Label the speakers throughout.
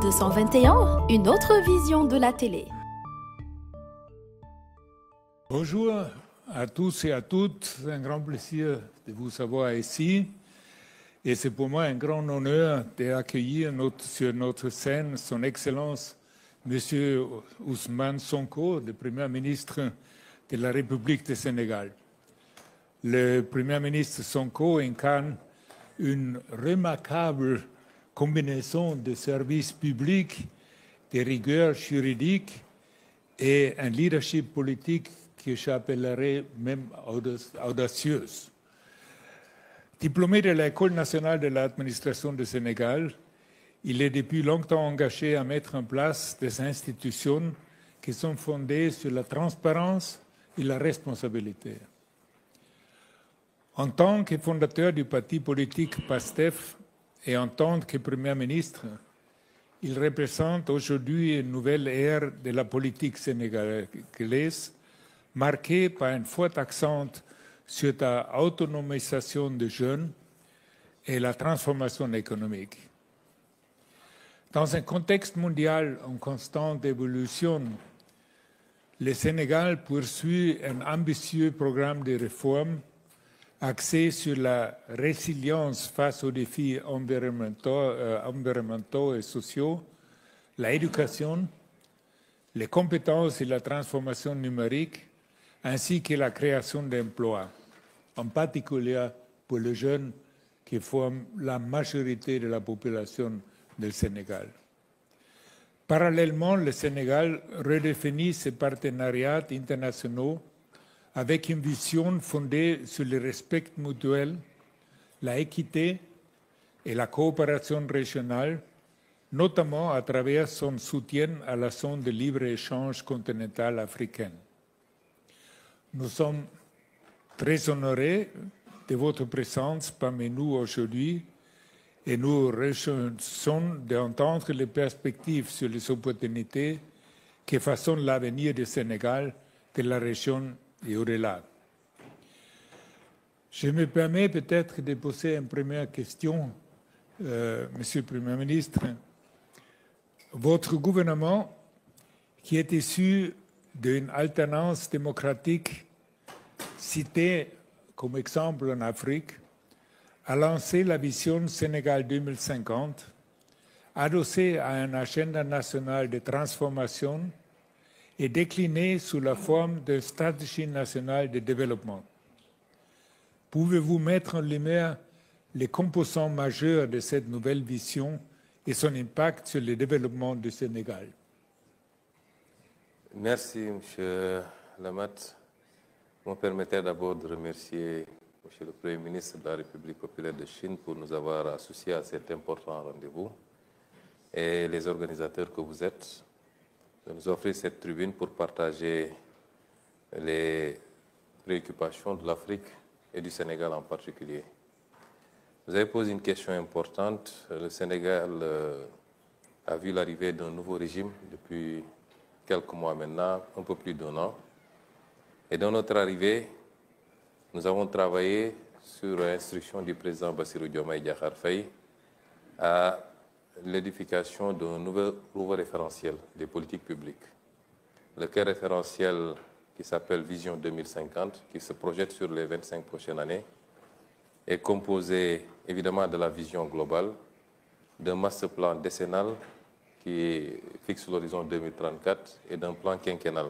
Speaker 1: 221, une autre vision de la télé.
Speaker 2: Bonjour à tous et à toutes, c'est un grand plaisir de vous savoir ici. Et c'est pour moi un grand honneur d'accueillir sur notre scène son Excellence M. Ousmane Sonko, le Premier ministre de la République du Sénégal. Le Premier ministre Sonko incarne une remarquable combinaison de services publics, de rigueur juridique et un leadership politique que j'appellerais même audacieuse. Diplômé de l'École nationale de l'administration du Sénégal, il est depuis longtemps engagé à mettre en place des institutions qui sont fondées sur la transparence et la responsabilité. En tant que fondateur du parti politique PASTEF et en tant que Premier ministre, il représente aujourd'hui une nouvelle ère de la politique sénégalaise, marquée par un fort accent sur la autonomisation des jeunes et la transformation économique. Dans un contexte mondial en constante évolution, le Sénégal poursuit un ambitieux programme de réforme axé sur la résilience face aux défis environnementaux et sociaux, l'éducation, les compétences et la transformation numérique, ainsi que la création d'emplois, en particulier pour les jeunes qui forment la majorité de la population du Sénégal. Parallèlement, le Sénégal redéfinit ses partenariats internationaux avec une vision fondée sur le respect mutuel, la équité et la coopération régionale, notamment à travers son soutien à la zone de libre-échange continentale africaine. Nous sommes très honorés de votre présence parmi nous aujourd'hui et nous réjouissons d'entendre les perspectives sur les opportunités qui façonnent l'avenir du Sénégal, de la région et au-delà. Je me permets peut-être de poser une première question, Monsieur le Premier ministre. Votre gouvernement, qui est issu d'une alternance démocratique citée comme exemple en Afrique, a lancé la vision Sénégal 2050, adossée à un agenda national de transformation et déclinée sous la forme de stratégie nationale de développement. Pouvez-vous mettre en lumière les composants majeurs de cette nouvelle vision et son impact sur le développement du Sénégal?
Speaker 3: Merci, M. Lamat. Vous me permettez d'abord de remercier M. le Premier ministre de la République populaire de Chine pour nous avoir associés à cet important rendez-vous et les organisateurs que vous êtes de nous offrir cette tribune pour partager les préoccupations de l'Afrique et du Sénégal en particulier. Vous avez posé une question importante. Le Sénégal a vu l'arrivée d'un nouveau régime depuis quelques mois maintenant, un peu plus d'1 an. Et dans notre arrivée, nous avons travaillé sur l'instruction du président Bassirou Diomaye Diakhar Faye à l'édification d'un nouveau référentiel des politiques publiques. Le cas référentiel qui s'appelle Vision 2050, qui se projette sur les 25 prochaines années, est composé évidemment de la vision globale, d'un master plan décennal qui fixe l'horizon 2034 et d'un plan quinquennal,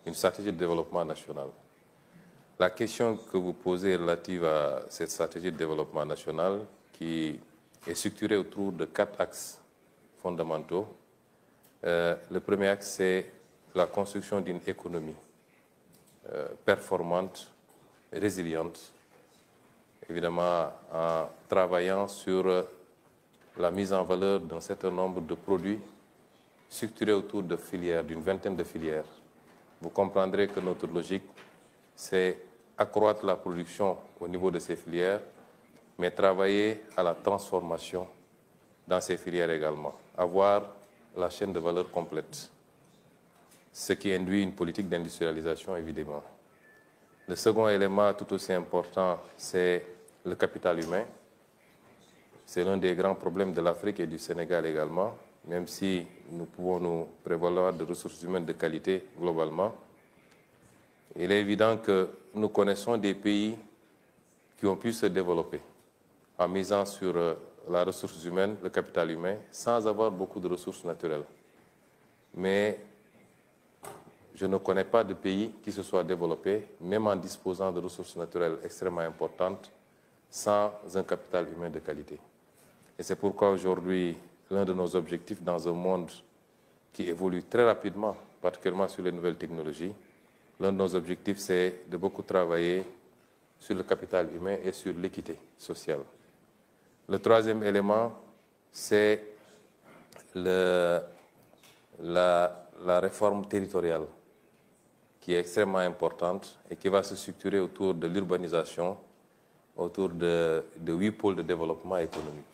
Speaker 3: une stratégie de développement national. La question que vous posez relative à cette stratégie de développement national qui est structurée autour de 4 axes fondamentaux. Le premier axe, c'est la construction d'une économie performante, résiliente, évidemment en travaillant sur la mise en valeur d'un certain nombre de produits structurés autour de filières, d'une vingtaine de filières. Vous comprendrez que notre logique, c'est accroître la production au niveau de ces filières, mais travailler à la transformation dans ces filières également, avoir la chaîne de valeur complète, ce qui induit une politique d'industrialisation évidemment. Le second élément tout aussi important, c'est le capital humain. C'est l'un des grands problèmes de l'Afrique et du Sénégal également. même si nous pouvons nous prévaloir de ressources humaines de qualité globalement, il est évident que nous connaissons des pays qui ont pu se développer en misant sur la ressource humaine, le capital humain, sans avoir beaucoup de ressources naturelles. Mais je ne connais pas de pays qui se soit développé, même en disposant de ressources naturelles extrêmement importantes, sans un capital humain de qualité. Et c'est pourquoi aujourd'hui, l'un de nos objectifs dans un monde qui évolue très rapidement, particulièrement sur les nouvelles technologies, l'un de nos objectifs, c'est de beaucoup travailler sur le capital humain et sur l'équité sociale. Le troisième élément, c'est la réforme territoriale, qui est extrêmement importante et qui va se structurer autour de l'urbanisation, autour de 8 pôles de développement économique.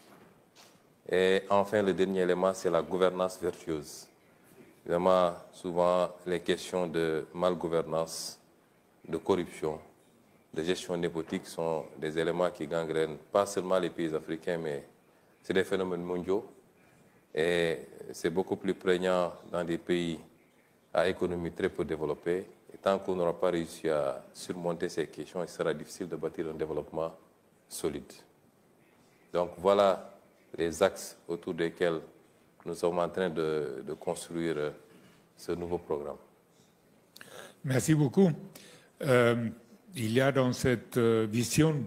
Speaker 3: Et enfin, le dernier élément, c'est la gouvernance vertueuse. Évidemment, souvent, les questions de malgouvernance, de corruption, de gestion népotique sont des éléments qui gangrènent pas seulement les pays africains, mais c'est des phénomènes mondiaux. Et c'est beaucoup plus prégnant dans des pays à économie très peu développée. Et tant qu'on n'aura pas réussi à surmonter ces questions, il sera difficile de bâtir un développement solide. Donc voilà les axes autour desquels nous sommes en train de construire ce nouveau programme.
Speaker 2: Merci beaucoup. Il y a dans cette vision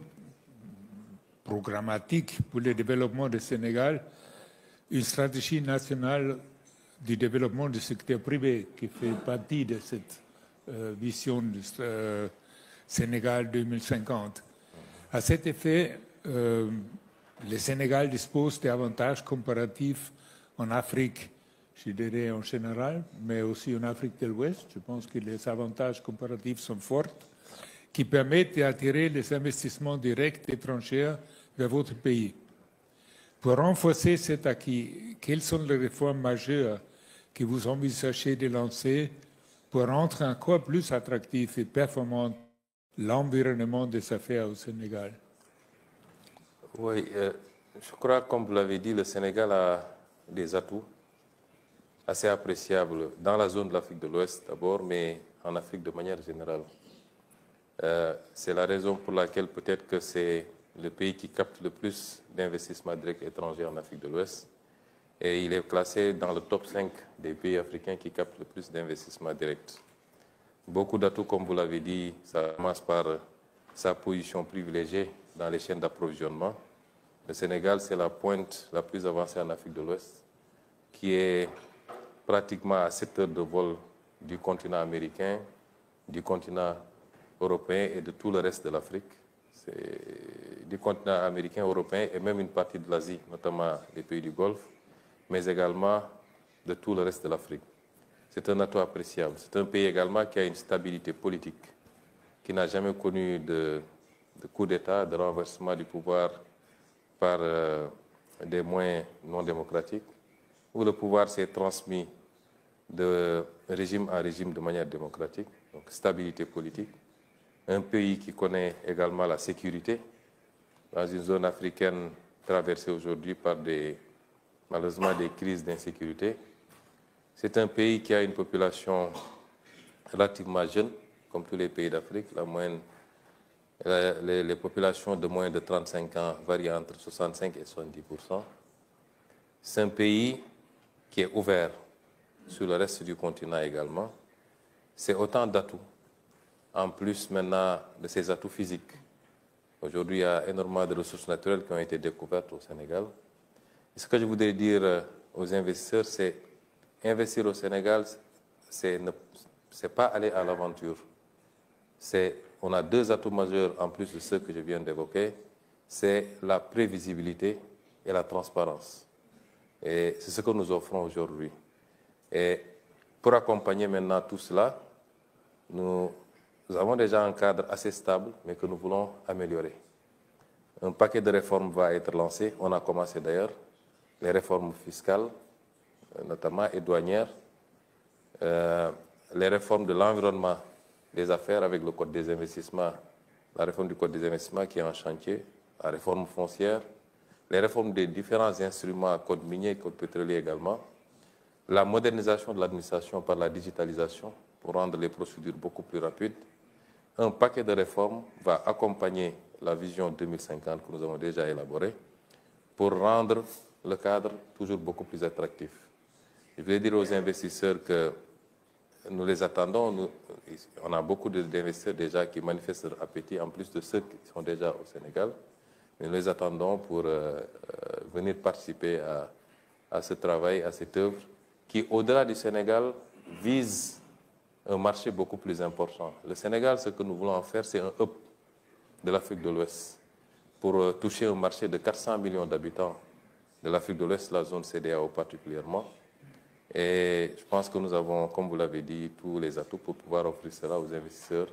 Speaker 2: programmatique pour le développement du Sénégal une stratégie nationale du développement du secteur privé qui fait partie de cette vision du Sénégal 2050. À cet effet, le Sénégal dispose d'avantages comparatifs en Afrique, je dirais en général, mais aussi en Afrique de l'Ouest. Je pense que les avantages comparatifs sont forts, qui permettent d'attirer les investissements directs étrangers vers votre pays. Pour renforcer cet acquis, quelles sont les réformes majeures que vous envisagez de lancer pour rendre encore plus attractif et performant l'environnement des affaires au Sénégal?
Speaker 3: Oui, je crois, comme vous l'avez dit, le Sénégal a des atouts assez appréciables dans la zone de l'Afrique de l'Ouest d'abord, mais en Afrique de manière générale. C'est la raison pour laquelle peut-être que c'est le pays qui capte le plus d'investissements directs étrangers en Afrique de l'Ouest. Et il est classé dans le top 5 des pays africains qui captent le plus d'investissements directs. Beaucoup d'atouts, comme vous l'avez dit, ça commence par sa position privilégiée dans les chaînes d'approvisionnement. Le Sénégal, c'est la pointe la plus avancée en Afrique de l'Ouest, qui est pratiquement à 7 heures de vol du continent américain, du continent européen et de tout le reste de l'Afrique. C'est du continent américain, européen et même une partie de l'Asie, notamment les pays du Golfe, mais également de tout le reste de l'Afrique. C'est un atout appréciable. C'est un pays également qui a une stabilité politique, qui n'a jamais connu de coup d'État, de renversement du pouvoir par des moyens non démocratiques, où le pouvoir s'est transmis de régime en régime de manière démocratique, donc stabilité politique. Un pays qui connaît également la sécurité, dans une zone africaine traversée aujourd'hui par malheureusement des crises d'insécurité. C'est un pays qui a une population relativement jeune, comme tous les pays d'Afrique. Les populations de moins de 35 ans varient entre 65 et 70%. C'est un pays qui est ouvert sur le reste du continent également. C'est autant d'atouts, en plus maintenant de ces atouts physiques. Aujourd'hui, il y a énormément de ressources naturelles qui ont été découvertes au Sénégal. Et ce que je voudrais dire aux investisseurs, c'est investir au Sénégal, c'est pas aller à l'aventure. On a 2 atouts majeurs en plus de ceux que je viens d'évoquer, c'est la prévisibilité et la transparence. Et c'est ce que nous offrons aujourd'hui. Et pour accompagner maintenant tout cela, nous avons déjà un cadre assez stable, mais que nous voulons améliorer. Un paquet de réformes va être lancé, on a commencé d'ailleurs, les réformes fiscales, notamment et douanières, les réformes de l'environnement des affaires avec le Code des investissements, la réforme du Code des investissements qui est en chantier, la réforme foncière, les réformes des différents instruments, code minier, code pétrolier également, la modernisation de l'administration par la digitalisation pour rendre les procédures beaucoup plus rapides. Un paquet de réformes va accompagner la vision 2050 que nous avons déjà élaborée pour rendre le cadre toujours beaucoup plus attractif. Je voulais dire aux investisseurs que nous les attendons. On a beaucoup d'investisseurs déjà qui manifestent leur appétit, en plus de ceux qui sont déjà au Sénégal. Nous les attendons pour venir participer à ce travail, à cette œuvre, qui, au-delà du Sénégal, vise un marché beaucoup plus important. Le Sénégal, ce que nous voulons en faire, c'est un hub de l'Afrique de l'Ouest pour toucher un marché de 400 millions d'habitants de l'Afrique de l'Ouest, la zone CEDEAO particulièrement. Et je pense que nous avons, comme vous l'avez dit, tous les atouts pour pouvoir offrir cela aux investisseurs,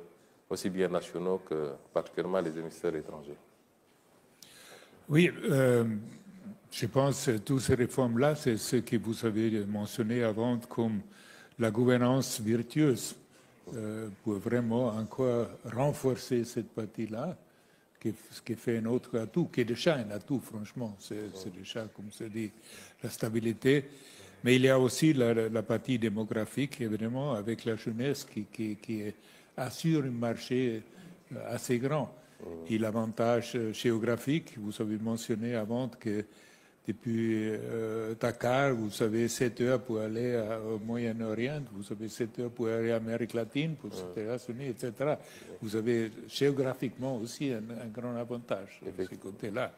Speaker 3: aussi bien nationaux que particulièrement les investisseurs étrangers.
Speaker 2: Oui, je pense que toutes ces réformes-là, c'est ce que vous avez mentionné avant comme la gouvernance virtueuse pour vraiment encore renforcer cette partie-là, qui fait un autre atout, qui est déjà un atout, franchement. C'est déjà, comme se dit, la stabilité. Mais il y a aussi la partie démographique, évidemment, avec la jeunesse qui assure un marché assez grand. Et l'avantage géographique, vous avez mentionné avant que depuis Dakar, vous avez 7 heures pour aller au Moyen-Orient, vous avez 7 heures pour aller en Amérique latine, pour les États-Unis, etc. Vous avez géographiquement aussi un grand avantage de ce côté-là.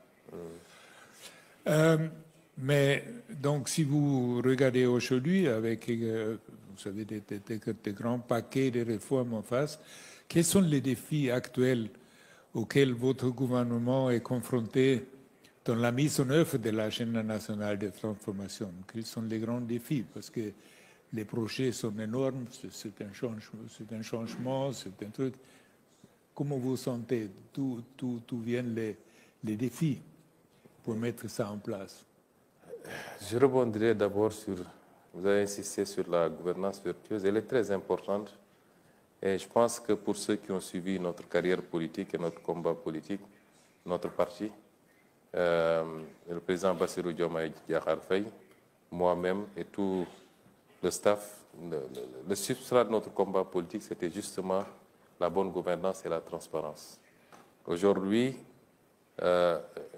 Speaker 2: Mais donc, si vous regardez aujourd'hui avec, vous avez des grands paquets de réformes en face, quels sont les défis actuels auxquels votre gouvernement est confronté dans la mise en œuvre de l'agenda nationale de transformation? Quels sont les grands défis? Parce que les projets sont énormes, c'est un changement, c'est un truc. Comment vous sentez? D'où viennent les défis pour mettre ça en place?
Speaker 3: Je rebondirai d'abord sur, vous avez insisté sur la gouvernance vertueuse, elle est très importante. Et je pense que pour ceux qui ont suivi notre carrière politique et notre combat politique, notre parti, le président Bassirou Diomaye Diakhar Faye, moi-même et tout le staff, le substrat de notre combat politique, c'était justement la bonne gouvernance et la transparence. Aujourd'hui,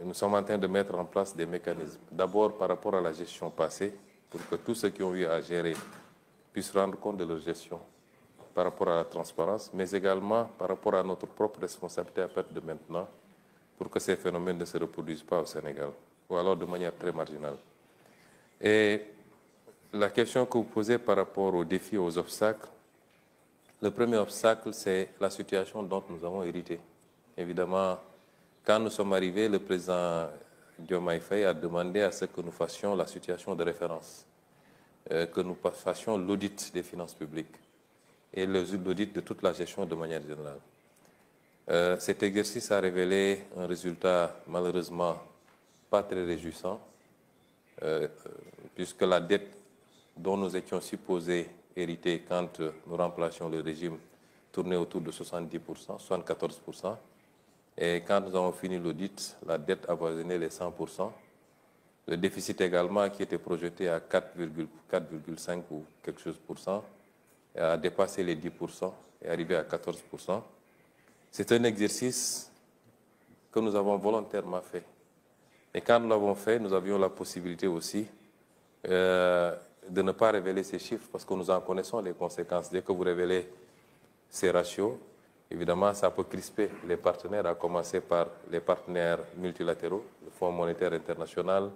Speaker 3: nous sommes en train de mettre en place des mécanismes. D'abord par rapport à la gestion passée, pour que tous ceux qui ont eu à gérer puissent rendre compte de leur gestion par rapport à la transparence, mais également par rapport à notre propre responsabilité à partir de maintenant, pour que ces phénomènes ne se reproduisent pas au Sénégal, ou alors de manière très marginale. Et la question que vous posez par rapport aux défis, aux obstacles, le premier obstacle, c'est la situation dont nous avons hérité. Évidemment, quand nous sommes arrivés, le président Diomaye Faye a demandé à ce que nous fassions la situation de référence, que nous fassions l'audit des finances publiques et l'audit de toute la gestion de manière générale. Cet exercice a révélé un résultat malheureusement pas très réjouissant, puisque la dette dont nous étions supposés hériter quand nous remplacions le régime tournait autour de 70%, 74%. Et quand nous avons fini l'audit, la dette avoisinait les 100%. Le déficit également, qui était projeté à 4,5 ou quelque chose pour cent, a dépassé les 10% et est arrivé à 14%. C'est un exercice que nous avons volontairement fait. Et quand nous l'avons fait, nous avions la possibilité aussi de ne pas révéler ces chiffres parce que nous en connaissons les conséquences. Dès que vous révélez ces ratios, évidemment, ça peut crisper les partenaires, à commencer par les partenaires multilatéraux, le Fonds monétaire international,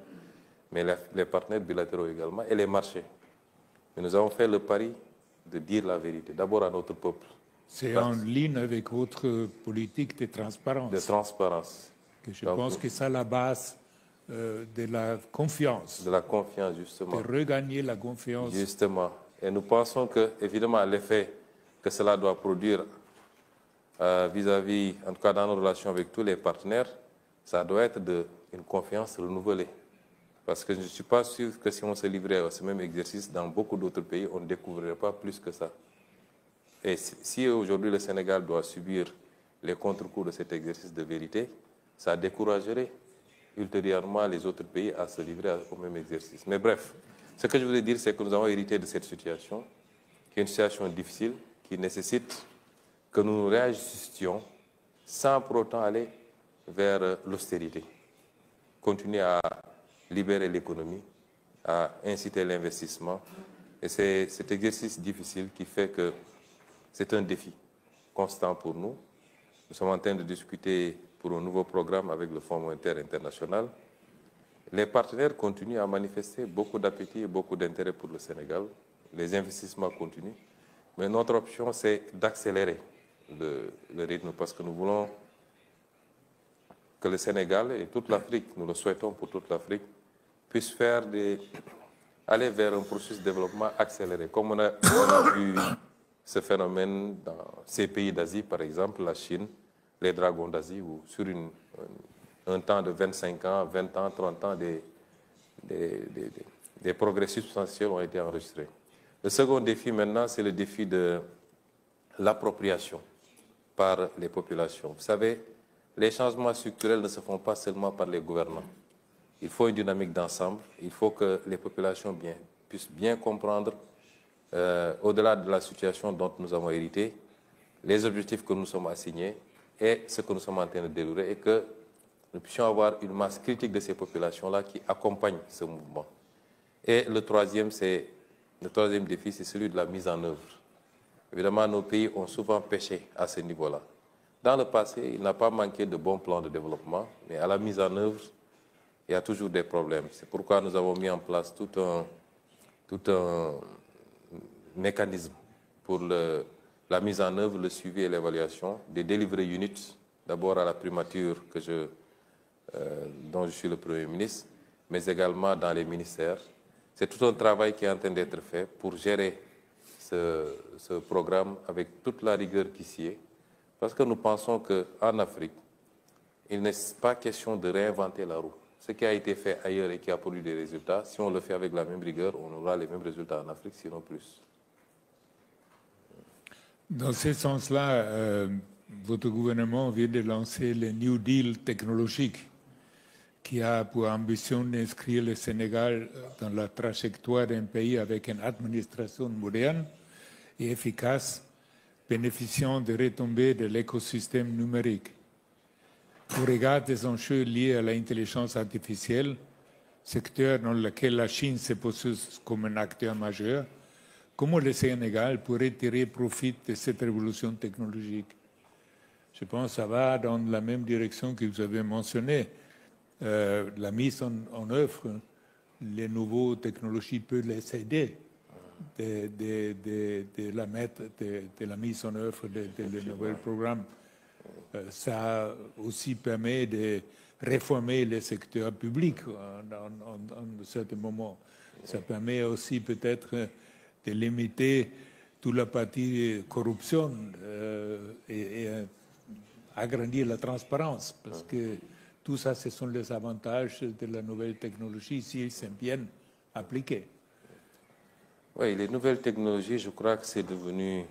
Speaker 3: mais les partenaires bilatéraux également, et les marchés. Mais nous avons fait le pari de dire la vérité, d'abord à notre peuple.
Speaker 2: C'est en ligne avec votre politique de transparence.
Speaker 3: De transparence.
Speaker 2: Que je pense que c'est la base de la confiance.
Speaker 3: De la confiance, justement.
Speaker 2: De regagner la confiance.
Speaker 3: Justement. Et nous pensons que, évidemment, l'effet que cela doit produire vis-à-vis, en tout cas dans nos relations avec tous les partenaires, ça doit être une confiance renouvelée. Parce que je ne suis pas sûr que si on se livrait à ce même exercice dans beaucoup d'autres pays, on ne découvrirait pas plus que ça. Et si aujourd'hui le Sénégal doit subir les contre-coups de cet exercice de vérité, ça découragerait ultérieurement les autres pays à se livrer au même exercice. Mais bref, ce que je voulais dire, c'est que nous avons hérité de cette situation, qui est une situation difficile, qui nécessite que nous réajustions sans pour autant aller vers l'austérité. Continuer à libérer l'économie, à inciter l'investissement. Et c'est cet exercice difficile qui fait que c'est un défi constant pour nous. Nous sommes en train de discuter pour un nouveau programme avec le Fonds monétaire international. Les partenaires continuent à manifester beaucoup d'appétit et beaucoup d'intérêt pour le Sénégal. Les investissements continuent. Mais notre option, c'est d'accélérer le rythme parce que nous voulons que le Sénégal et toute l'Afrique, nous le souhaitons pour toute l'Afrique, puissent aller vers un processus de développement accéléré. Comme on a vu ce phénomène dans ces pays d'Asie, par exemple, la Chine, les dragons d'Asie, où sur un temps de 25 ans, 20 ans, 30 ans, des progrès substantiels ont été enregistrés. Le second défi maintenant, c'est le défi de l'appropriation par les populations. Vous savez, les changements structurels ne se font pas seulement par les gouvernants. Il faut une dynamique d'ensemble. Il faut que les populations puissent bien comprendre, au-delà de la situation dont nous avons hérité, les objectifs que nous sommes assignés et ce que nous sommes en train de dérouler, et que nous puissions avoir une masse critique de ces populations-là qui accompagnent ce mouvement. Et le troisième défi, c'est celui de la mise en œuvre. Évidemment, nos pays ont souvent péché à ce niveau-là. Dans le passé, il n'a pas manqué de bons plans de développement, mais à la mise en œuvre, il y a toujours des problèmes. C'est pourquoi nous avons mis en place tout un mécanisme pour la mise en œuvre, le suivi et l'évaluation des delivery units, d'abord à la primature dont je suis le Premier ministre, mais également dans les ministères. C'est tout un travail qui est en train d'être fait pour gérer ce programme avec toute la rigueur qui s'y est, parce que nous pensons qu'en Afrique, il n'est pas question de réinventer la roue. Ce qui a été fait ailleurs et qui a produit des résultats, si on le fait avec la même rigueur, on aura les mêmes résultats en Afrique, sinon plus.
Speaker 2: Dans ce sens-là, votre gouvernement vient de lancer le New Deal technologique, qui a pour ambition d'inscrire le Sénégal dans la trajectoire d'un pays avec une administration moderne et efficace, bénéficiant des retombées de l'écosystème numérique. Au regard des enjeux liés à l'intelligence artificielle, secteur dans lequel la Chine se pose comme un acteur majeur, comment le Sénégal pourrait tirer profit de cette révolution technologique? Je pense que ça va dans la même direction que vous avez mentionné. La mise en œuvre, les nouvelles technologies peuvent les aider de la mise en œuvre de nouveaux programmes. Ça aussi permet de réformer le secteur public en certains moments. Ça permet aussi peut-être de limiter toute la partie corruption et agrandir la transparence, parce que tout ça, ce sont les avantages de la nouvelle technologie s'ils sont bien appliqués.
Speaker 3: Oui, les nouvelles technologies, je crois que c'est devenu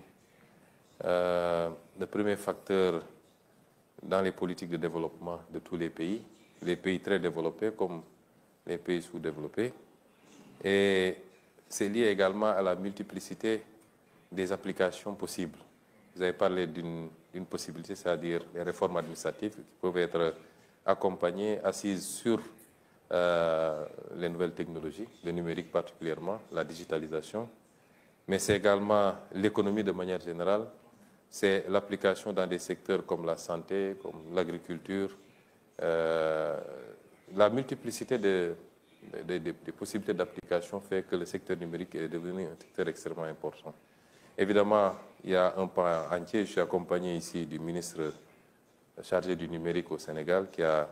Speaker 3: le premier facteur dans les politiques de développement de tous les pays très développés comme les pays sous-développés. Et c'est lié également à la multiplicité des applications possibles. Vous avez parlé d'une possibilité, c'est-à-dire les réformes administratives qui peuvent être accompagnées, assises sur les nouvelles technologies, le numérique particulièrement, la digitalisation, mais c'est également l'économie de manière générale, c'est l'application dans des secteurs comme la santé, comme l'agriculture, la multiplicité des possibilités d'application fait que le secteur numérique est devenu un secteur extrêmement important. Évidemment, il y a un pan entier, je suis accompagné ici du ministre chargé du numérique au Sénégal qui a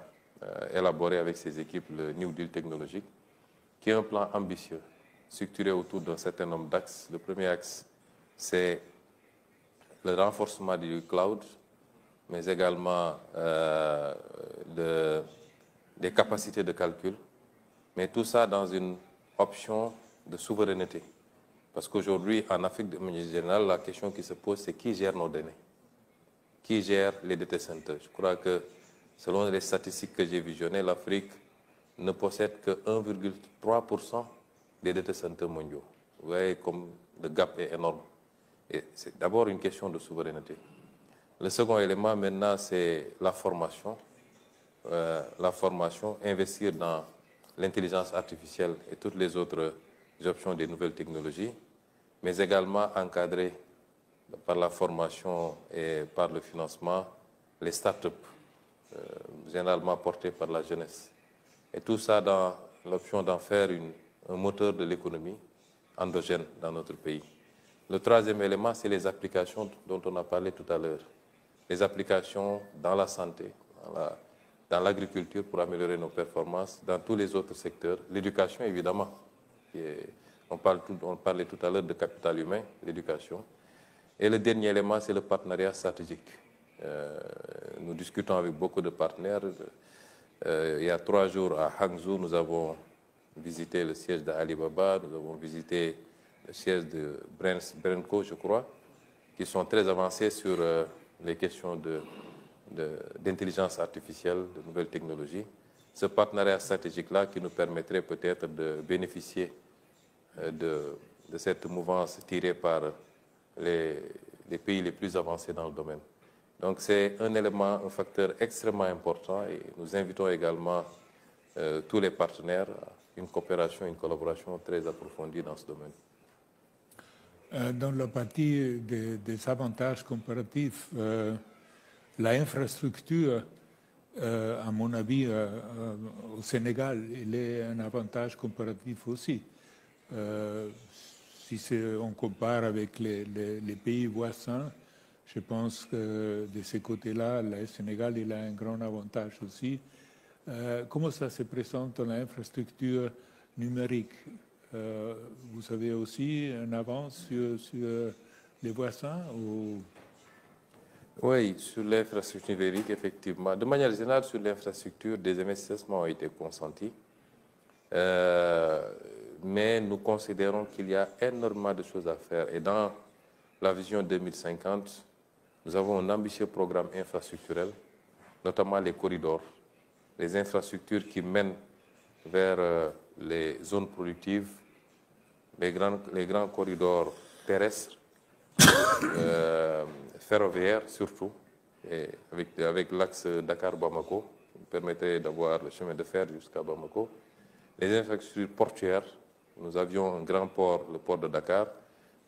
Speaker 3: élaboré avec ses équipes le New Deal technologique, qui est un plan ambitieux, structuré autour d'un certain nombre d'axes. Le premier axe, c'est le renforcement du cloud, mais également des capacités de calcul, mais tout ça dans une option de souveraineté. Parce qu'aujourd'hui, en Afrique de manière générale, la question qui se pose, c'est qui gère nos données? Qui gère les data centers? Je crois que Selon les statistiques que j'ai visionnées, l'Afrique ne possède que 1,3% des data centers mondiaux. Vous voyez comme le gap est énorme. Et c'est d'abord une question de souveraineté. Le second élément maintenant, c'est la formation. Investir dans l'intelligence artificielle et toutes les autres options des nouvelles technologies, mais également encadrer par la formation et par le financement les start-up, généralement portées par la jeunesse. Et tout ça dans l'option d'en faire un moteur de l'économie endogène dans notre pays. Le troisième élément, c'est les applications dont on a parlé tout à l'heure. Les applications dans la santé, dans l'agriculture pour améliorer nos performances, dans tous les autres secteurs. L'éducation, évidemment. On parlait tout à l'heure de capital humain, l'éducation. Et le dernier élément, c'est le partenariat stratégique. Nous discutons avec beaucoup de partenaires. Il y a 3 jours à Hangzhou, nous avons visité le siège d'Alibaba, nous avons visité le siège de Brenco, je crois, qui sont très avancés sur les questions d'intelligence artificielle, de nouvelles technologies. Ce partenariat stratégique-là qui nous permettrait peut-être de bénéficier de cette mouvance tirée par les pays les plus avancés dans le domaine. Donc c'est un élément, un facteur extrêmement important et nous invitons également tous les partenaires à une coopération, une collaboration très approfondie dans ce domaine.
Speaker 2: Dans la partie des avantages comparatifs, l'infrastructure, à mon avis, au Sénégal, il est un avantage comparatif aussi. Si on compare avec les pays voisins, je pense que de ce côté-là, le Sénégal il a un grand avantage aussi. Comment ça se présente dans l'infrastructure numérique? Vous avez aussi un avance sur les voisins ou...
Speaker 3: Oui, sur l'infrastructure numérique, effectivement. De manière générale, sur l'infrastructure, des investissements ont été consentis. Mais nous considérons qu'il y a énormément de choses à faire. Et dans la vision 2050, nous avons un ambitieux programme infrastructurel, notamment les corridors, les infrastructures qui mènent vers les zones productives, les grands corridors terrestres, ferroviaires surtout, et avec l'axe Dakar-Bamako, qui permettrait d'avoir le chemin de fer jusqu'à Bamako. Les infrastructures portuaires, nous avions un grand port, le port de Dakar.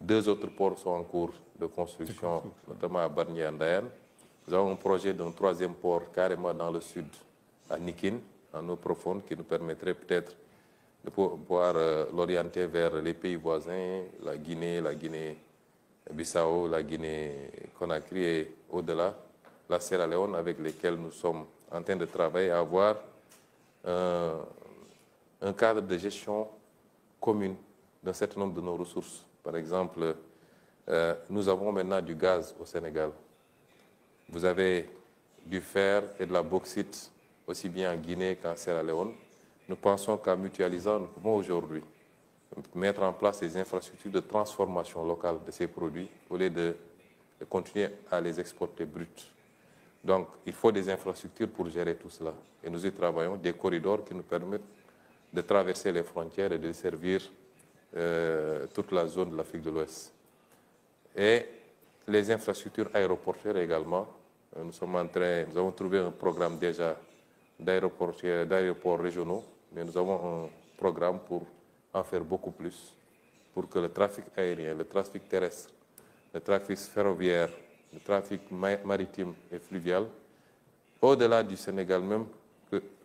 Speaker 3: 2 autres ports sont en cours de construction, notamment à Bargny et Ndayan. Nous avons un projet d'un 3e port carrément dans le sud, à Nikin, en eau profonde, qui nous permettrait peut-être de pouvoir l'orienter vers les pays voisins, la Guinée-Bissau, la Guinée-Conakry et au-delà, la Sierra Leone, avec lesquels nous sommes en train de travailler à avoir un cadre de gestion commune d'un certain nombre de nos ressources. Par exemple, nous avons maintenant du gaz au Sénégal. Vous avez du fer et de la bauxite, aussi bien en Guinée qu'en Sierra Leone. Nous pensons qu'en mutualisant, nous pouvons aujourd'hui mettre en place des infrastructures de transformation locale de ces produits au lieu de continuer à les exporter bruts. Donc, il faut des infrastructures pour gérer tout cela. Et nous y travaillons, des corridors qui nous permettent de traverser les frontières et de servir toute la zone de l'Afrique de l'Ouest. Et les infrastructures aéroportuaires également. Nous avons trouvé un programme déjà d'aéroports régionaux, mais nous avons un programme pour en faire beaucoup plus, pour que le trafic aérien, le trafic terrestre, le trafic ferroviaire, le trafic maritime et fluvial, au-delà du Sénégal même,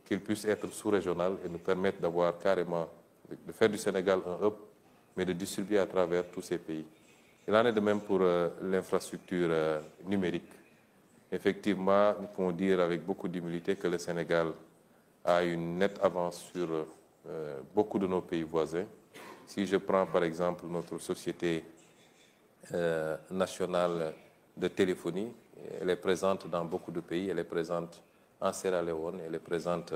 Speaker 3: qu'il puisse être sous-régional et nous permettre d'avoir carrément, de faire du Sénégal un hub, mais de distribuer à travers tous ces pays. Il en est de même pour l'infrastructure numérique. Effectivement, nous pouvons dire avec beaucoup d'humilité que le Sénégal a une nette avance sur beaucoup de nos pays voisins. Si je prends par exemple notre société nationale de téléphonie, elle est présente dans beaucoup de pays, elle est présente en Sierra Leone, elle est présente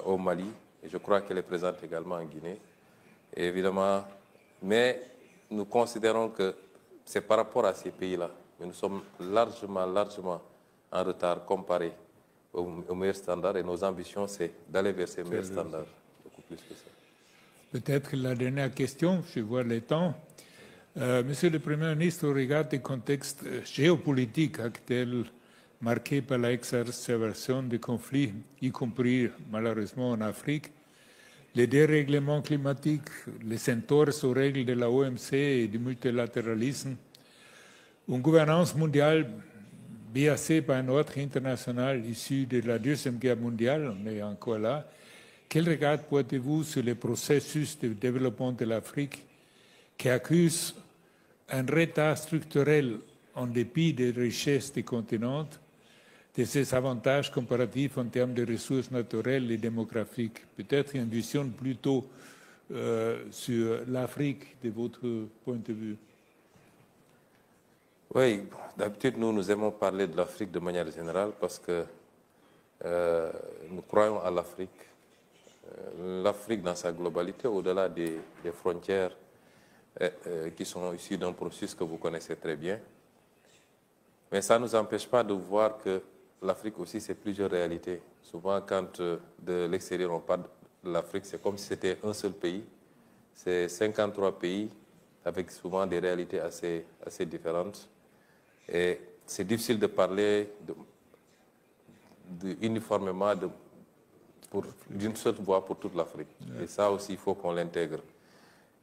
Speaker 3: au Mali, et je crois qu'elle est présente également en Guinée. Et évidemment, mais nous considérons que c'est par rapport à ces pays-là, mais nous sommes largement en retard comparé aux meilleurs standards et nos ambitions, c'est d'aller vers ces meilleurs standards, beaucoup plus que ça.
Speaker 2: Peut-être la dernière question, je vois le temps. Monsieur le Premier ministre, au regard du contexte géopolitique actuel marqué par l'exacerbation des conflits, y compris malheureusement en Afrique, les dérèglements climatiques, les entorses aux règles de la OMC et du multilatéralisme, une gouvernance mondiale biaisée par un ordre international issu de la Deuxième Guerre mondiale, on est encore là. Quel regard portez-vous sur le processus de développement de l'Afrique qui accuse un retard structurel en dépit des richesses du continent, de ses avantages comparatifs en termes de ressources naturelles et démographiques? Peut-être une vision plutôt sur l'Afrique de votre point de vue.
Speaker 3: Oui, d'habitude, nous aimons parler de l'Afrique de manière générale parce que nous croyons à l'Afrique. L'Afrique dans sa globalité, au-delà des frontières qui sont issues d'un processus que vous connaissez très bien. Mais ça ne nous empêche pas de voir que l'Afrique aussi, c'est plusieurs réalités. Souvent, quand de l'extérieur, on parle de l'Afrique, c'est comme si c'était un seul pays. C'est 53 pays avec souvent des réalités assez différentes. Et c'est difficile de parler uniformément d'une seule voix pour toute l'Afrique. Et ça aussi, il faut qu'on l'intègre.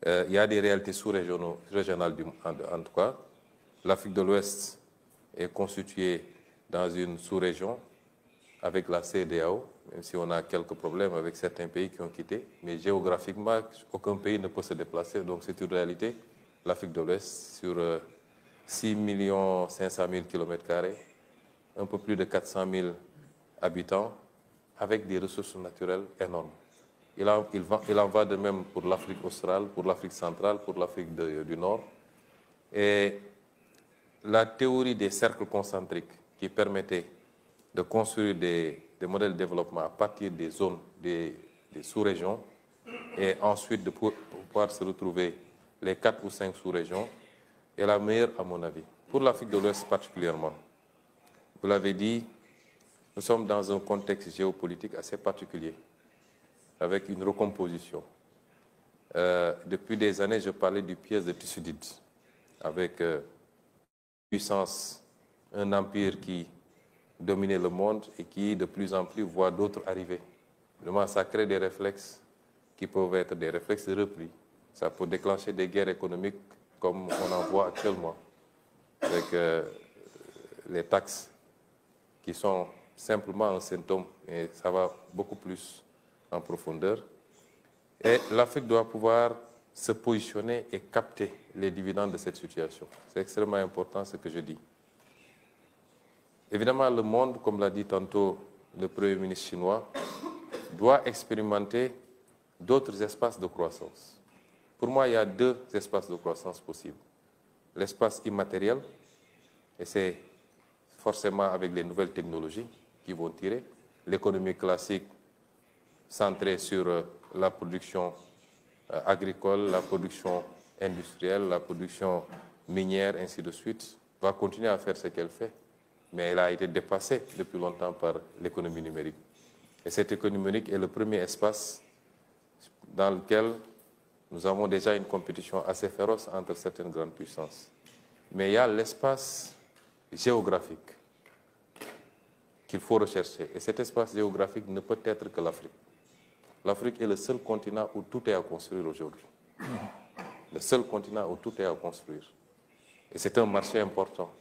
Speaker 3: Il y a des réalités sous-régionales en tout cas. L'Afrique de l'Ouest est constituée dans une sous-région avec la CEDEAO, même si on a quelques problèmes avec certains pays qui ont quitté. Mais géographiquement, aucun pays ne peut se déplacer. Donc c'est une réalité. L'Afrique de l'Ouest, sur 6 500 000 km², un peu plus de 400 000 habitants, avec des ressources naturelles énormes. Il en va de même pour l'Afrique australe, pour l'Afrique centrale, pour l'Afrique du Nord. Et la théorie des cercles concentriques qui permettait de construire des modèles de développement à partir des zones, des sous-régions, et ensuite de pouvoir se retrouver les 4 ou 5 sous-régions, est la meilleure à mon avis. Pour l'Afrique de l'Ouest particulièrement, vous l'avez dit, nous sommes dans un contexte géopolitique assez particulier, avec une recomposition. Depuis des années, je parlais du piège de Thucydide, avec puissance, un empire qui dominait le monde et qui, de plus en plus, voit d'autres arriver. Vraiment, ça crée des réflexes qui peuvent être des réflexes de repli. Ça peut déclencher des guerres économiques comme on en voit actuellement, avec les taxes qui sont simplement un symptôme, et ça va beaucoup plus en profondeur. Et l'Afrique doit pouvoir se positionner et capter les dividendes de cette situation. C'est extrêmement important ce que je dis. Évidemment, le monde, comme l'a dit tantôt le Premier ministre chinois, doit expérimenter d'autres espaces de croissance. Pour moi, il y a 2 espaces de croissance possibles. L'espace immatériel, et c'est forcément avec les nouvelles technologies qui vont tirer. L'économie classique centrée sur la production agricole, la production industrielle, la production minière, ainsi de suite, va continuer à faire ce qu'elle fait. Mais elle a été dépassée depuis longtemps par l'économie numérique. Et cette économie numérique est le premier espace dans lequel nous avons déjà une compétition assez féroce entre certaines grandes puissances. Mais il y a l'espace géographique qu'il faut rechercher. Et cet espace géographique ne peut être que l'Afrique. L'Afrique est le seul continent où tout est à construire aujourd'hui. Le seul continent où tout est à construire. Et c'est un marché important,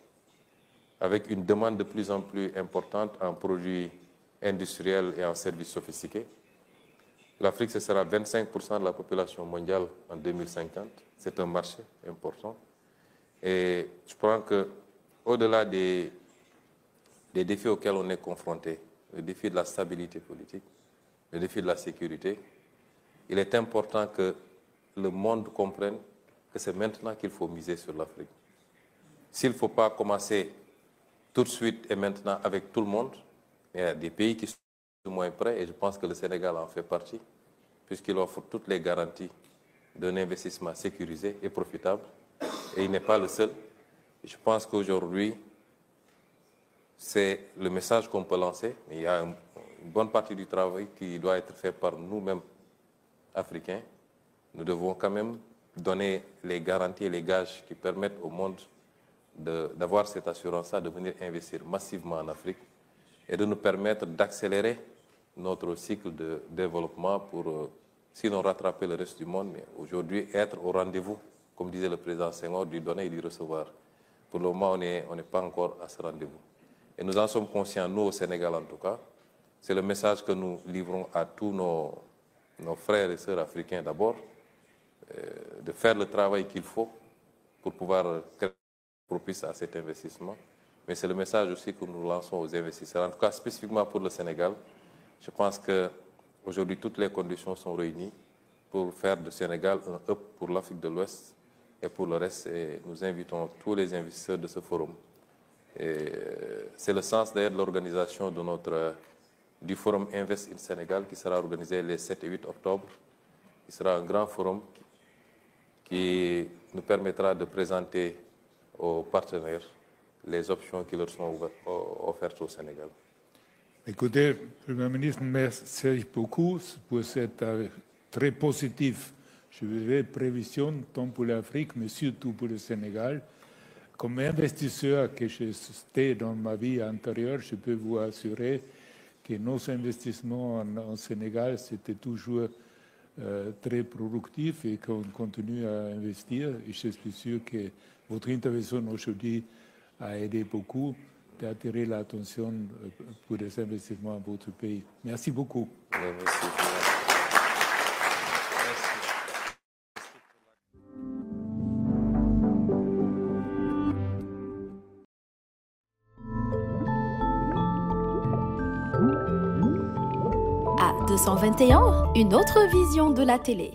Speaker 3: avec une demande de plus en plus importante en produits industriels et en services sophistiqués. L'Afrique, ce sera 25% de la population mondiale en 2050. C'est un marché important. Et je pense qu'au-delà des défis auxquels on est confronté, le défi de la stabilité politique, le défi de la sécurité, il est important que le monde comprenne que c'est maintenant qu'il faut miser sur l'Afrique. S'il ne faut pas commencer tout de suite et maintenant avec tout le monde, il y a des pays qui sont moins prêts, et je pense que le Sénégal en fait partie, puisqu'il offre toutes les garanties d'un investissement sécurisé et profitable, et il n'est pas le seul. Et je pense qu'aujourd'hui, c'est le message qu'on peut lancer, mais il y a une bonne partie du travail qui doit être fait par nous-mêmes, Africains. Nous devons quand même donner les garanties et les gages qui permettent au monde d'avoir cette assurance-là, de venir investir massivement en Afrique et de nous permettre d'accélérer notre cycle de développement pour, sinon rattraper le reste du monde, mais aujourd'hui être au rendez-vous, comme disait le président Senghor, du donner et du recevoir. Pour le moment, on n'est pas encore à ce rendez-vous. Et nous en sommes conscients, nous au Sénégal en tout cas. C'est le message que nous livrons à tous nos frères et sœurs africains d'abord, de faire le travail qu'il faut pour pouvoir créer propice à cet investissement. Mais c'est le message aussi que nous lançons aux investisseurs. En tout cas, spécifiquement pour le Sénégal, je pense qu'aujourd'hui, toutes les conditions sont réunies pour faire du Sénégal un hub pour l'Afrique de l'Ouest et pour le reste. Et nous invitons tous les investisseurs de ce forum. C'est le sens d'ailleurs de l'organisation du forum Invest in Sénégal qui sera organisé les 7 et 8 octobre. Il sera un grand forum qui nous permettra de présenter aux partenaires les options qui leur sont offertes au Sénégal.
Speaker 2: Écoutez, Premier ministre, merci beaucoup pour cette très positive prévision, tant pour l'Afrique, mais surtout pour le Sénégal. Comme investisseur que j'étais dans ma vie antérieure, je peux vous assurer que nos investissements en Sénégal, c'était toujours très productif et qu'on continue à investir. Et je suis sûr que votre intervention aujourd'hui a aidé beaucoup d'attirer l'attention pour les investissements dans votre pays. Merci beaucoup.
Speaker 3: Merci.
Speaker 1: À 221, une autre vision de la télé.